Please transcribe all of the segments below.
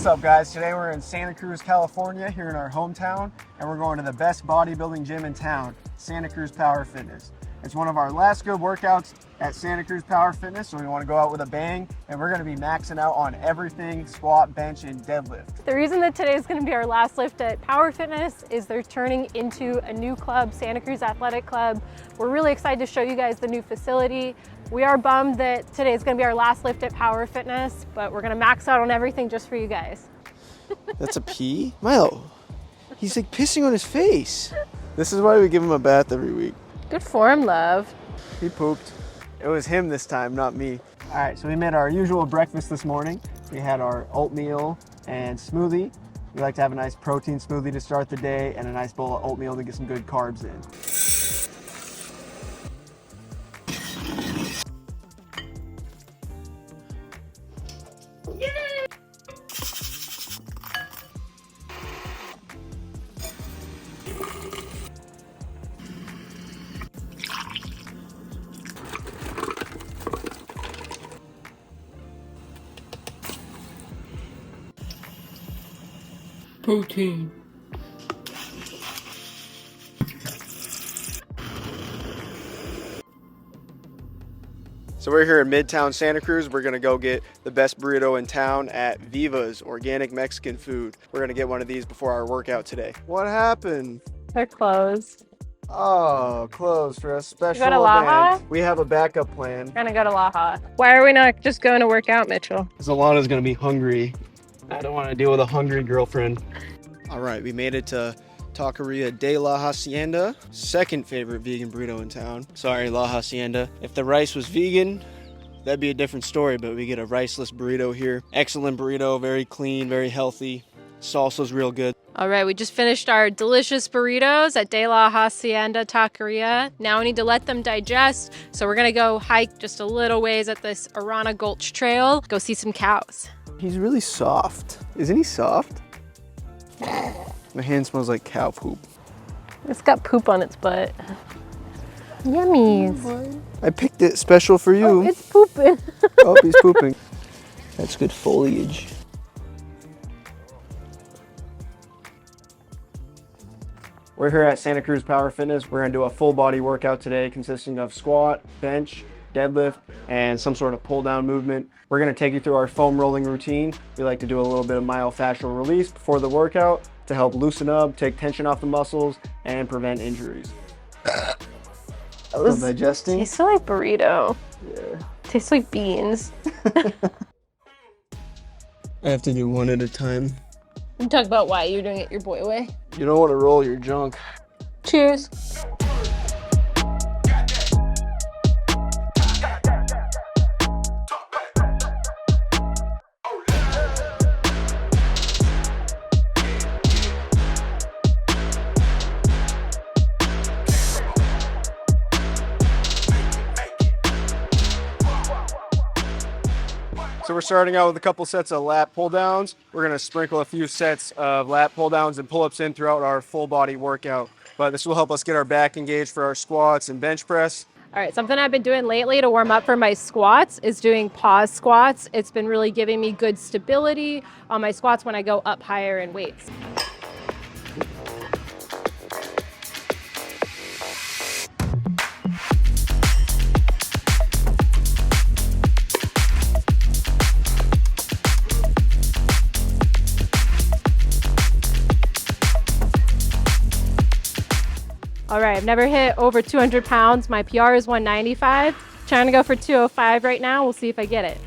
What's up, guys? Today we're in Santa Cruz, California, here in our hometown, and we're going to the best bodybuilding gym in town, Santa Cruz Power Fitness. It's one of our last good workouts at Santa Cruz Power Fitness, so we want to go out with a bang, and we're going to be maxing out on everything: squat, bench, and deadlift. The reason that today is going to be our last lift at Power Fitness is they're turning into a new club, Santa Cruz Athletic Club. We're really excited to show you guys the new facility. We are bummed that today is going to be our last lift at Power Fitness, but we're going to max out on everything just for you guys. That's a pee? Milo, he's like pissing on his face. This is why we give him a bath every week. Good form, love. He pooped. It was him this time, not me. All right, so we made our usual breakfast this morning. We had our oatmeal and smoothie. We like to have a nice protein smoothie to start the day and a nice bowl of oatmeal to get some good carbs in. Protein. So we're here in Midtown Santa Cruz. We're gonna go get the best burrito in town at Viva's Organic Mexican Food. We're gonna get one of these before our workout today. What happened? They're closed. Oh, closed for a special to Laha? event. We have a backup plan. We're gonna go to Laha. Why are we not just going to work out, Mitchell? Because Alana's gonna be hungry. I don't want to deal with a hungry girlfriend. All right, we made it to Taqueria de la Hacienda, second favorite vegan burrito in town. Sorry, La Hacienda. If the rice was vegan, that'd be a different story, but we get a riceless burrito here. Excellent burrito, very clean, very healthy. Salsa's real good. All right, we just finished our delicious burritos at De La Hacienda Taqueria. Now we need to let them digest, so we're gonna go hike just a little ways at this Arana Gulch Trail, go see some cows. He's really soft. Isn't he soft? My hand smells like cow poop. It's got poop on its butt. Yummies. I picked it special for you. Oh, it's pooping. Oh, he's pooping. That's good foliage. We're here at Santa Cruz Power Fitness. We're gonna do a full body workout today consisting of squat, bench, deadlift, and some sort of pull down movement. We're gonna take you through our foam rolling routine. We like to do a little bit of myofascial release before the workout to help loosen up, take tension off the muscles, and prevent injuries. Still digesting? Tastes like burrito. Yeah. Tastes like beans. I have to do one at a time. You talk about why you're doing it your boy way. You don't want to roll your junk. Cheers. So we're starting out with a couple sets of lat pull downs. We're gonna sprinkle a few sets of lat pull downs and pull ups in throughout our full body workout. But this will help us get our back engaged for our squats and bench press. All right, something I've been doing lately to warm up for my squats is doing pause squats. It's been really giving me good stability on my squats when I go up higher in weights. All right, I've never hit over 200 pounds. My PR is 195. Trying to go for 205 right now. We'll see if I get it.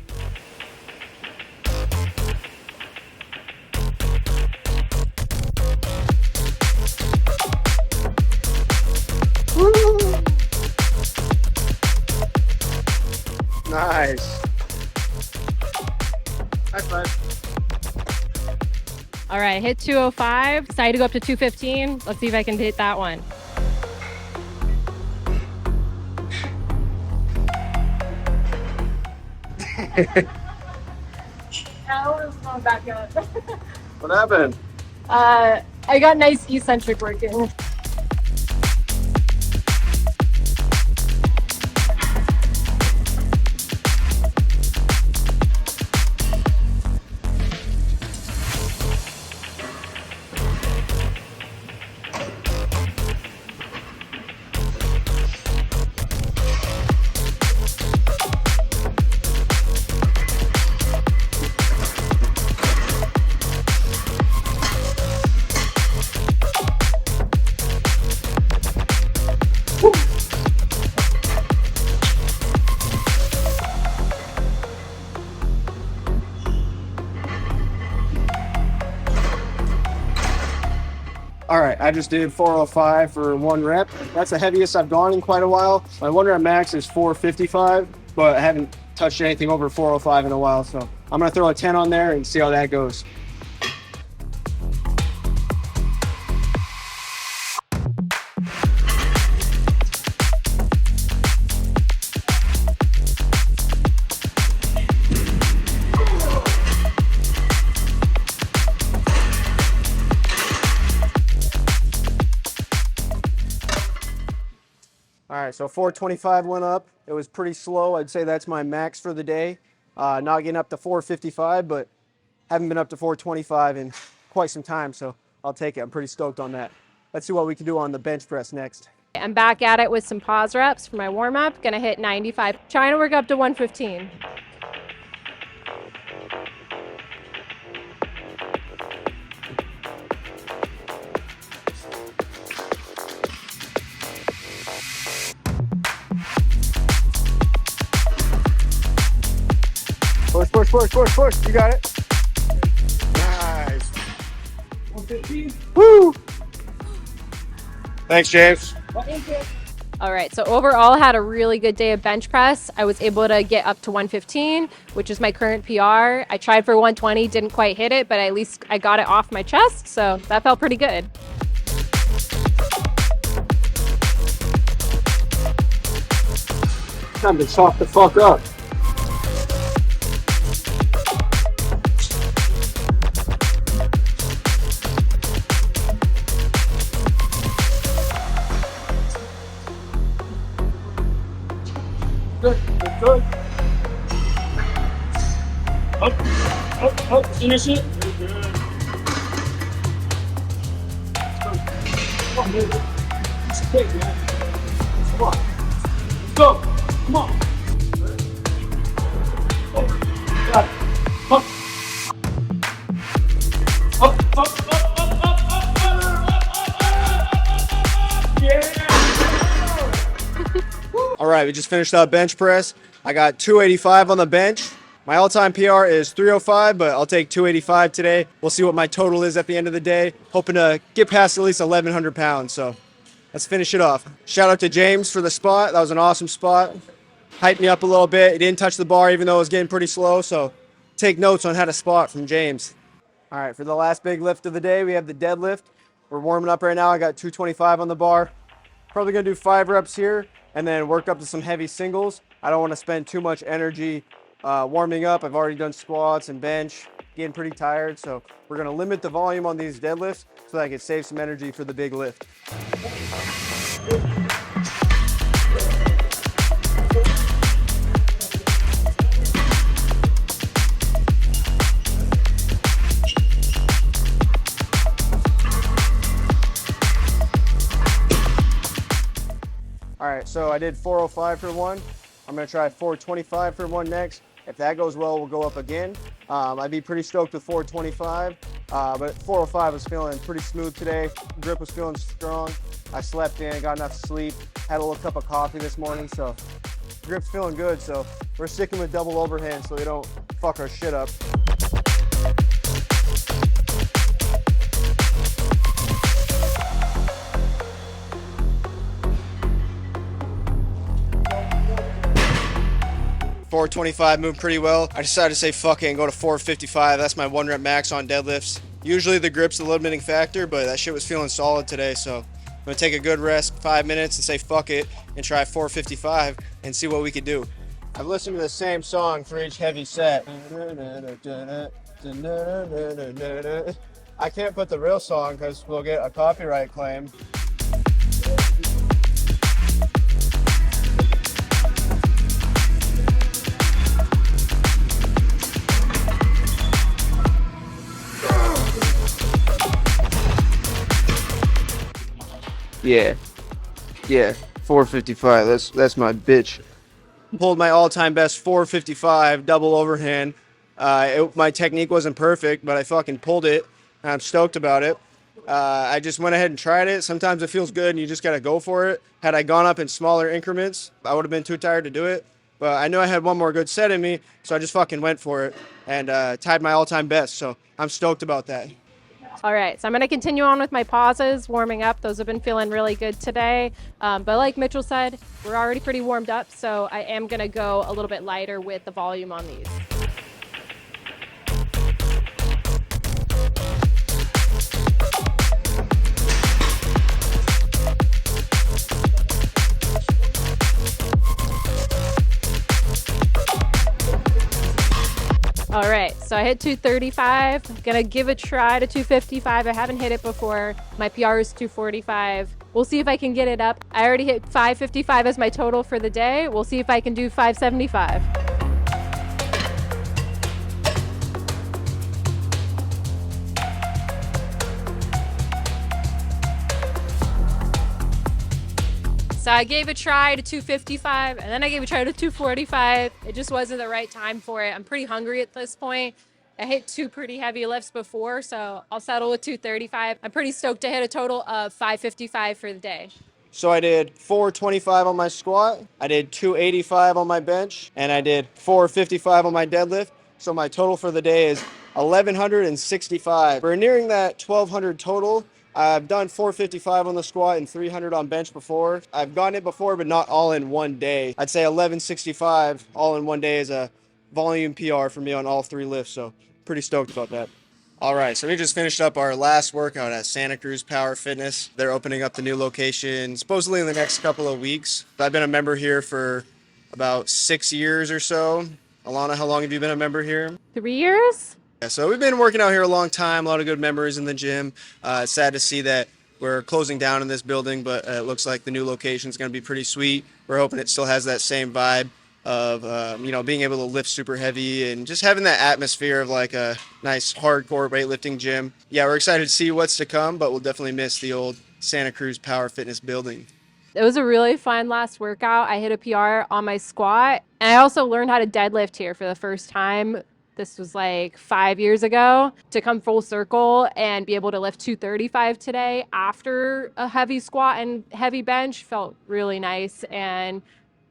Woo! Nice. High five. All right, hit 205. Decided to go up to 215. Let's see if I can hit that one. Back up. What happened? I got nice eccentric working. right, I just did 405 for 1 rep. That's the heaviest I've gone in quite a while. My 1 rep max is 455, but I haven't touched anything over 405 in a while. So I'm gonna throw a 10 on there and see how that goes. All right, so 425 went up. It was pretty slow. I'd say that's my max for the day. Not getting up to 455, but haven't been up to 425 in quite some time, so I'll take it. I'm pretty stoked on that. Let's see what we can do on the bench press next. I'm back at it with some pause reps for my warm-up. Gonna hit 95. Trying to work up to 115. Push, push, push, push, push. You got it. Nice. 115. Woo! Thanks, James. All right, so overall had a really good day of bench press. I was able to get up to 115, which is my current PR. I tried for 120, didn't quite hit it, but at least I got it off my chest, so that felt pretty good. Time to chalk the fuck up. Good, good, good. Up, finish it. Good. Come on, dude. It's okay, man. Come on. Let's go. Come on. Oh, got it. Up. Up, up, up, up, up, up, up. Yeah. All right, we just finished up bench press. I got 285 on the bench. My all-time PR is 305, but I'll take 285 today. We'll see what my total is at the end of the day. Hoping to get past at least 1,100 pounds, so let's finish it off. Shout out to James for the spot. That was an awesome spot. Hyped me up a little bit. He didn't touch the bar even though it was getting pretty slow, so take notes on how to spot from James. All right, for the last big lift of the day, we have the deadlift. We're warming up right now. I got 225 on the bar. Probably gonna do 5 reps here and then work up to some heavy singles. I don't want to spend too much energy warming up. I've already done squats and bench, getting pretty tired, so we're gonna limit the volume on these deadlifts so that I can save some energy for the big lift. All right, so I did 405 for 1. I'm gonna try 425 for 1 next. If that goes well, we'll go up again. I'd be pretty stoked with 425, but 405 was feeling pretty smooth today. Grip was feeling strong. I slept in, got enough sleep, had a little cup of coffee this morning, so grip's feeling good. So we're sticking with double overhand so we don't fuck our shit up. .425 moved pretty well. I decided to say fuck it and go to 455. That's my 1 rep max on deadlifts. Usually the grip's the limiting factor, but that shit was feeling solid today, so I'm gonna take a good rest, 5 minutes, and say fuck it and try 455 and see what we can do. I've listened to the same song for each heavy set. I can't put the real song because we'll get a copyright claim. Yeah, 455. That's my bitch. Pulled my all-time best 455 double overhand. My technique wasn't perfect, but I fucking pulled it. I'm stoked about it. I just went ahead and tried it. Sometimes it feels good and you just gotta go for it. Had I gone up in smaller increments, I would have been too tired to do it. But I knew I had one more good set in me, so I just fucking went for it and tied my all-time best. So I'm stoked about that. All right, so I'm gonna continue on with my pauses, warming up. Those have been feeling really good today. But like Mitchell said, we're already pretty warmed up, so I am gonna go a little bit lighter with the volume on these. All right, so I hit 235. Gonna give a try to 255. I haven't hit it before. My PR is 245. We'll see if I can get it up. I already hit 555 as my total for the day. We'll see if I can do 575. So I gave a try to 255 and then I gave a try to 245. It just wasn't the right time for it. I'm pretty hungry at this point. I hit 2 pretty heavy lifts before, so I'll settle with 235. I'm pretty stoked to hit a total of 555 for the day. So I did 425 on my squat, I did 285 on my bench, and I did 455 on my deadlift. So my total for the day is 1,165. We're nearing that 1,200 total. I've done 455 on the squat and 300 on bench before. I've gotten it before, but not all in one day. I'd say 1165 all in one day is a volume PR for me on all 3 lifts, so pretty stoked about that. All right, so we just finished up our last workout at Santa Cruz Power Fitness. They're opening up the new location supposedly in the next couple of weeks. I've been a member here for about 6 years or so. Alana, how long have you been a member here? 3 years? Yeah, so we've been working out here a long time, a lot of good memories in the gym. It's sad to see that we're closing down in this building, but it looks like the new location is going to be pretty sweet. We're hoping it still has that same vibe of being able to lift super heavy and just having that atmosphere of like a nice hardcore weightlifting gym. Yeah, we're excited to see what's to come, but we'll definitely miss the old Santa Cruz Power Fitness building. It was a really fun last workout. I hit a PR on my squat, and I also learned how to deadlift here for the first time. This was like 5 years ago. To come full circle and be able to lift 235 today after a heavy squat and heavy bench felt really nice and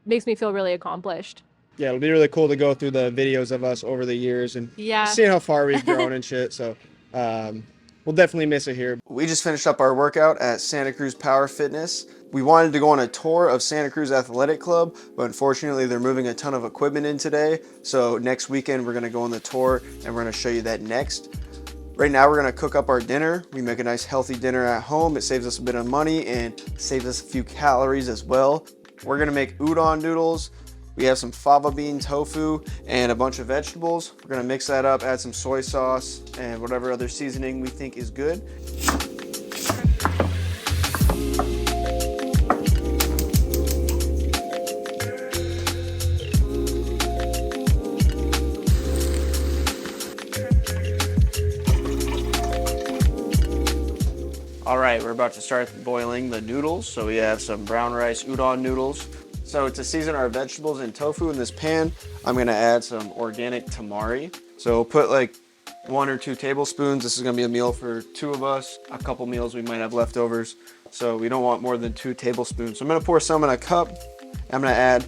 makes me feel really accomplished. Yeah, it'll be really cool to go through the videos of us over the years and Yeah. seeing how far we've grown and shit. So we'll definitely miss it here. We just finished up our workout at Santa Cruz Power Fitness. We wanted to go on a tour of Santa Cruz Athletic Club, but unfortunately they're moving a ton of equipment in today. So next weekend we're gonna go on the tour and we're gonna show you that next. Right now we're gonna cook up our dinner. We make a nice healthy dinner at home. It saves us a bit of money and saves us a few calories as well. We're gonna make udon noodles. We have some fava bean tofu and a bunch of vegetables. We're gonna mix that up, add some soy sauce and whatever other seasoning we think is good. All right, we're about to start boiling the noodles. So we have some brown rice udon noodles. So to season our vegetables and tofu in this pan, I'm gonna add some organic tamari. So put like 1 or 2 tablespoons. This is gonna be a meal for 2 of us. A couple meals we might have leftovers. So we don't want more than 2 tablespoons. So I'm gonna pour some in a cup. I'm gonna add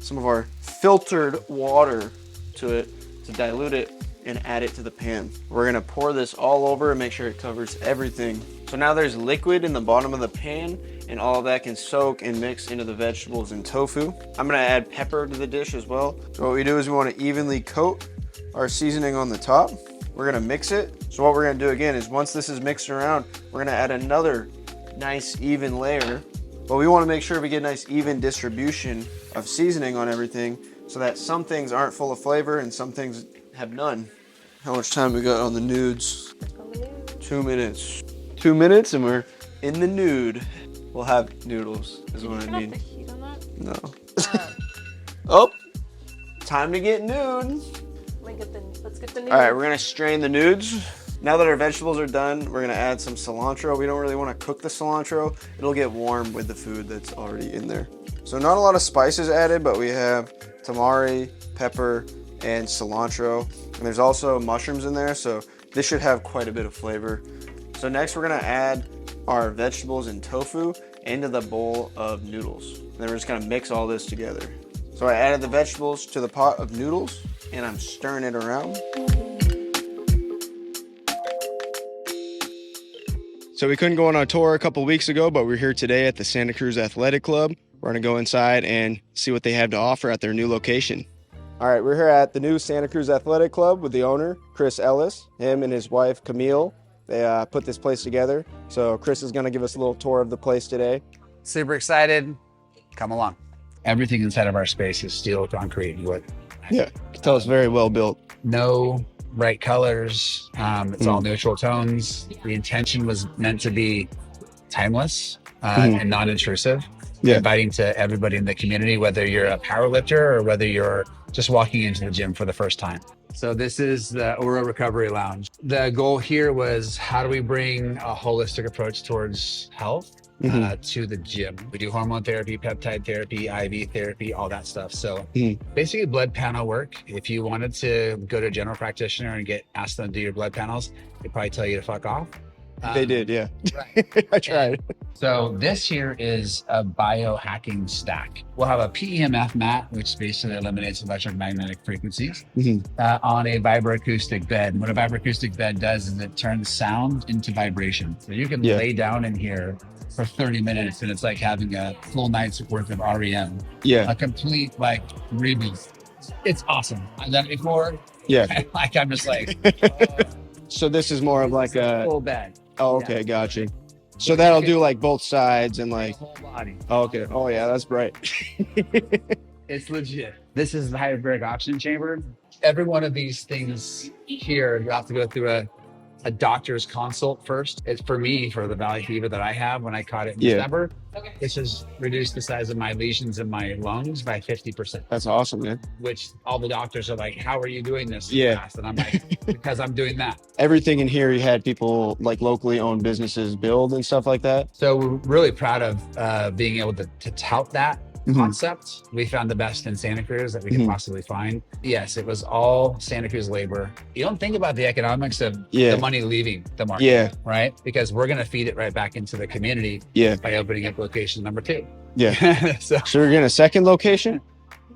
some of our filtered water to it to dilute it and add it to the pan. We're gonna pour this all over and make sure it covers everything. So now there's liquid in the bottom of the pan and all of that can soak and mix into the vegetables and tofu. I'm gonna add pepper to the dish as well. So what we do is we wanna evenly coat our seasoning on the top. We're gonna mix it. So what we're gonna do again is once this is mixed around, we're gonna add another nice even layer. But we wanna make sure we get a nice even distribution of seasoning on everything so that some things aren't full of flavor and some things have none. How much time we got on the nudes? 2 minutes. 2 minutes and we're in the nude. We'll have noodles is what I mean. Turn off the heat on that? No. Oh, time to get nude. Let's get the noodles. All right, we're gonna strain the nudes. Now that our vegetables are done, we're gonna add some cilantro. We don't really wanna cook the cilantro. It'll get warm with the food that's already in there. So not a lot of spices added, but we have tamari, pepper, and cilantro. And there's also mushrooms in there, so this should have quite a bit of flavor. So next we're gonna add our vegetables and tofu into the bowl of noodles. And then we're just gonna mix all this together. So I added the vegetables to the pot of noodles and I'm stirring it around. So we couldn't go on our tour a couple weeks ago, but we're here today at the Santa Cruz Athletic Club. We're gonna go inside and see what they have to offer at their new location. All right, we're here at the new Santa Cruz Athletic Club with the owner, Chris Ellis. Him and his wife, Camille, they put this place together. So Chris is gonna give us a little tour of the place today. Super excited. Come along. Everything inside of our space is steel, concrete, and wood. Yeah, you can tell it's very well built. No bright colors. It's all neutral tones. The intention was meant to be timeless and non-intrusive. Yeah. Inviting to everybody in the community, whether you're a power lifter or whether you're just walking into the gym for the first time. So this is the Aura Recovery Lounge. The goal here was, how do we bring a holistic approach towards health to the gym? We do hormone therapy, peptide therapy, IV therapy, all that stuff. So basically blood panel work. If you wanted to go to a general practitioner and asked them to do your blood panels, they'd probably tell you to fuck off. They did, yeah. Right. I tried. So this here is a biohacking stack. We'll have a PEMF mat, which basically eliminates electromagnetic frequencies, on a vibroacoustic bed. What a vibroacoustic bed does is it turns sound into vibration. So you can lay down in here for 30 minutes and it's like having a full night's worth of REM. Yeah. A complete reboot. It's awesome. I've done it before. Yeah. I'm just like, So this is more of like a full bed. Oh, okay, gotcha. So that'll do like both sides and like Whole body. Oh, okay. Oh yeah, that's bright. It's legit. This is the hyperbaric oxygen chamber. Every one of these things here, you have to go through a doctor's consult first. It's for me, for the valley fever that I have when I caught it in December. It's just reduced the size of my lesions in my lungs by 50%. That's awesome, man. Which all the doctors are like, how are you doing this so Yeah. fast? And I'm like, because I'm doing that. Everything in here, you had people like locally owned businesses build and stuff like that. So we're really proud of being able to tout that concept. We found the best in Santa Cruz that we could possibly find. Yes, it was all Santa Cruz labor. You don't think about the economics of the money leaving the market, right? Because we're going to feed it right back into the community by opening up location number 2. Yeah. So we're getting a second location?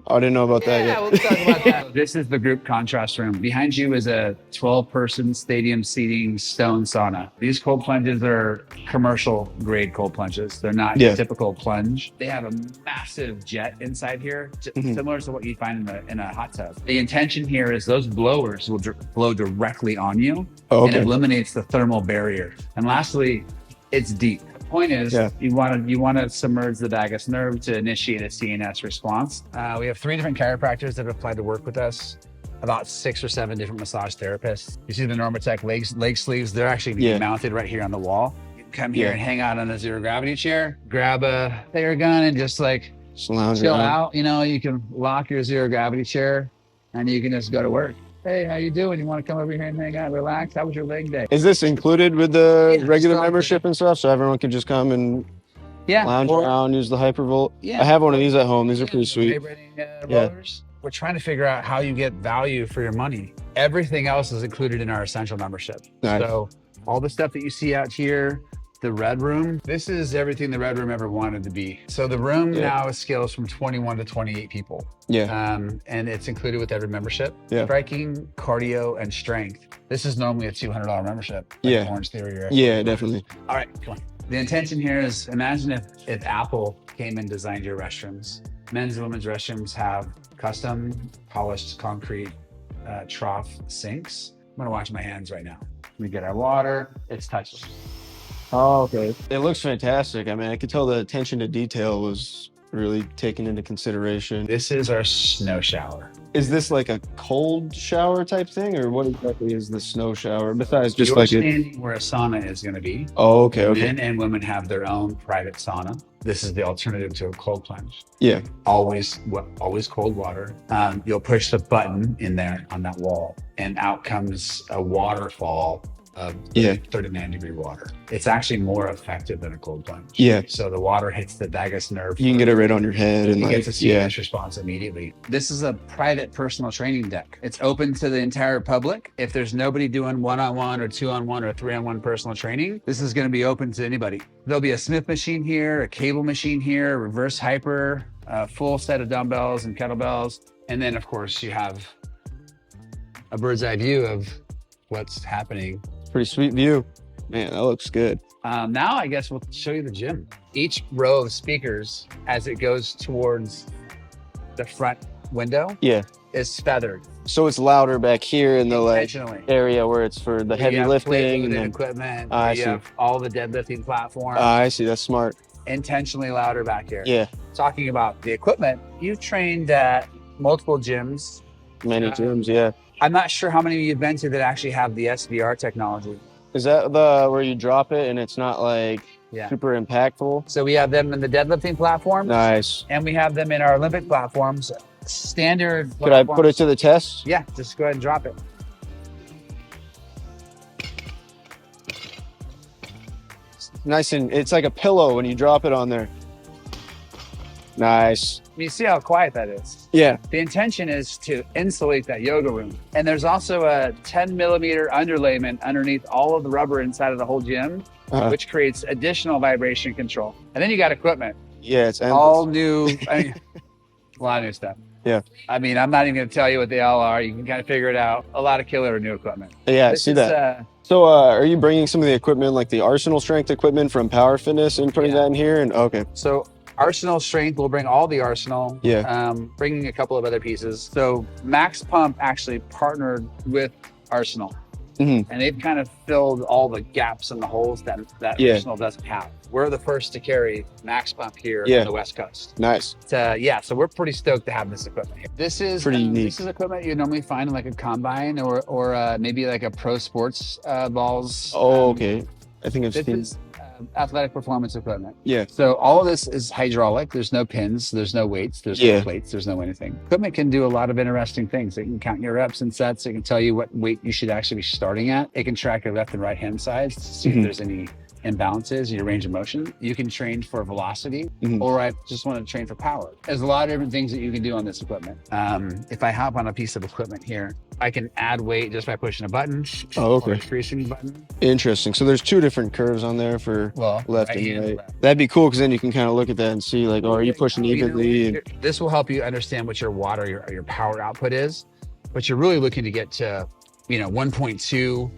Oh, I didn't know about that yet. Yeah, we'll talk about that. This is the group contrast room. Behind you is a 12-person stadium seating stone sauna. These cold plunges are commercial grade cold plunges. They're not a typical plunge. They have a massive jet inside here, similar to what you find in a hot tub. The intention here is those blowers will blow directly on you and eliminates the thermal barrier. And lastly, it's deep. Point is, you want to submerge the vagus nerve to initiate a CNS response. We have 3 different chiropractors that have applied to work with us, about 6 or 7 different massage therapists. You see the Normatec leg sleeves, they're actually mounted right here on the wall. You can come here and hang out on a zero gravity chair, grab a air gun and just chill out. You can lock your zero gravity chair and you can just go to work. Hey, how you doing? You want to come over here and hang out, relax? How was your leg day? Is this included with the regular membership and stuff? So everyone can just come and lounge around, use the Hypervolt? Yeah. I have one of these at home. These are pretty sweet. Rollers. We're trying to figure out how you get value for your money. Everything else is included in our essential membership. Nice. So all the stuff that you see out here, the Red Room, this is everything the Red Room ever wanted to be. So the room now scales from 21 to 28 people. And it's included with every membership. Striking, cardio, and strength. This is normally a $200 membership. Like Orange Theory. Yeah, definitely. All right, come on. The intention here is, imagine if Apple came and designed your restrooms. Men's and women's restrooms have custom polished concrete trough sinks. I'm gonna wash my hands right now. We get our water, it's touchless. Oh, okay. It looks fantastic. I mean, I could tell the attention to detail was really taken into consideration. This is our snow shower. Is this like a cold shower type thing, or what exactly is the snow shower besides You're standing where a sauna is going to be. Oh, okay. Men and women have their own private sauna. This is the alternative to a cold plunge. Yeah. Always cold water. You'll push the button in there on that wall, and out comes a waterfall of 39-degree water. It's actually more effective than a cold plunge. Yeah. So the water hits the vagus nerve. You can get it right on your head and you get to see CNS response immediately. This is a private personal training deck. It's open to the entire public. If there's nobody doing one-on-one or two-on-one or three-on-one personal training, this is going to be open to anybody. There'll be a Smith machine here, a cable machine here, reverse hyper, a full set of dumbbells and kettlebells. And then of course you have a bird's eye view of what's happening. Pretty sweet view. Man, that looks good. Now I guess we'll show you the gym. Each row of speakers, as it goes towards the front window, is feathered. So it's louder back here in the like Intentionally. area where it's for the heavy lifting and then equipment. I You see. have all the deadlifting platforms. I see. That's smart. Intentionally louder back here. Yeah. Talking about the equipment, you've trained at multiple gyms. Many gyms. Yeah. I'm not sure how many you've been to that actually have the SVR technology. Is that the where you drop it and it's not like super impactful? So we have them in the deadlifting platform. Nice. And we have them in our Olympic platforms. Standard Could I put it to the test? Yeah, just go ahead and drop it. Nice, and it's like a pillow when you drop it on there. Nice. You see how quiet that is? Yeah. The intention is to insulate that yoga room. And there's also a 10 millimeter underlayment underneath all of the rubber inside of the whole gym, which creates additional vibration control. And then you got equipment. Yeah, it's endless. All new, I mean, a lot of new stuff. Yeah. I mean, I'm not even going to tell you what they all are. You can kind of figure it out. A lot of killer new equipment. Yeah, I see that. So are you bringing some of the equipment, like the Arsenal strength equipment from Power Fitness and putting that in here? And okay. So Arsenal strength, we'll bring all the Arsenal. Yeah. Bringing a couple of other pieces. So Max Pump actually partnered with Arsenal. And they've kind of filled all the gaps and the holes that Arsenal doesn't have. We're the first to carry Max Pump here on the West Coast. Nice. So we're pretty stoked to have this equipment here. This is pretty unique. This is equipment you normally find in like a combine or maybe like a pro sports balls. Oh, okay. I think I've seen. Athletic performance equipment. Yeah. So all of this is hydraulic. There's no pins, there's no weights, there's no plates, there's no anything. Equipment can do a lot of interesting things. It can count your reps and sets. It can tell you what weight you should actually be starting at. It can track your left and right hand sides to see if there's any imbalances in your range of motion. You can train for velocity, or I just want to train for power. There's a lot of different things that you can do on this equipment. If I hop on a piece of equipment here, I can add weight just by pushing a button. Oh, okay. Or increasing button. Interesting. So there's two different curves on there for left right and right. left. That'd be cool because then you can kind of look at that and see like, oh, are you pushing evenly? This will help you understand what your watt or your power output is, but you're really looking to get to, 1.2,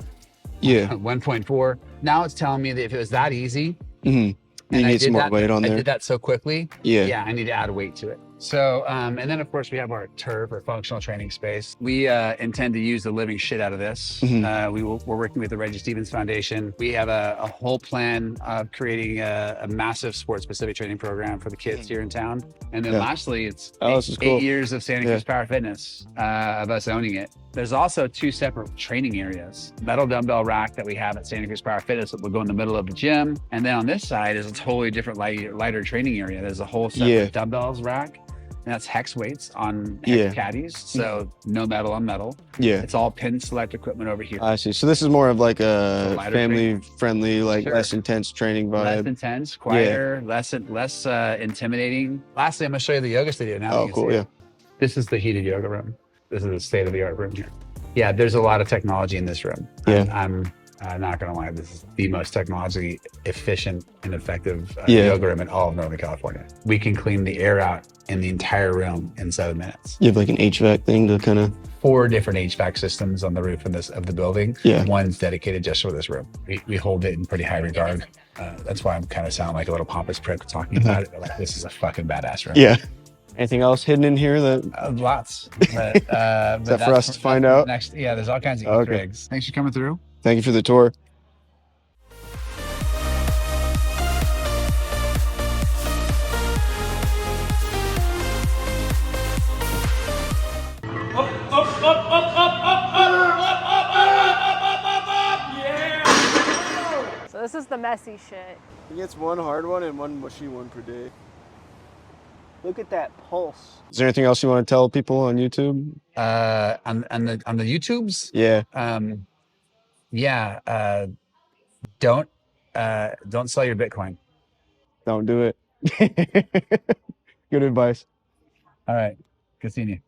1.4. Now it's telling me that if it was that easy, you need some more weight on there. I did that so quickly. Yeah, I need to add weight to it. So, and then of course we have our turf or functional training space. We intend to use the living shit out of this. We're working with the Reggie Stevens Foundation. We have a whole plan of creating a massive sports specific training program for the kids here in town. And then lastly, it's 8 years of Santa Cruz Power Fitness, of us owning it. There's also two separate training areas. Metal dumbbell rack that we have at Santa Cruz Power Fitness that will go in the middle of the gym. And then on this side is a totally different lighter training area. There's a whole separate dumbbells rack. And that's hex weights on hex caddies. So no metal on metal. Yeah. It's all pin select equipment over here. I see. So this is more of like a family friendly, like less intense training vibe. Less intense, quieter, less intimidating. Lastly, I'm gonna show you the yoga studio now. Oh, cool. Yeah. This is the heated yoga room. This is a state of the art room here. Yeah, there's a lot of technology in this room. Yeah. I'm not gonna lie, this is the most technologically efficient and effective yoga room in all of Northern California. We can clean the air out in the entire room in 7 minutes. You have like an HVAC thing to kind of 4 different HVAC systems on the roof of the building. Yeah. One's dedicated just for this room. We hold it in pretty high regard. That's why I'm kind of sounding like a little pompous prick talking about it. But like, this is a fucking badass room. Yeah. Anything else hidden in here that? Lots. But, is that for us to find out? Next, there's all kinds of Easter eggs. Thanks for coming through. Thank you for the tour. So this is the messy shit. He gets one hard one and one mushy one per day. Look at that pulse. Is there anything else you want to tell people on YouTube? On the YouTubes? Yeah. Don't sell your Bitcoin. Don't do it. Good advice. All right. Good seeing you.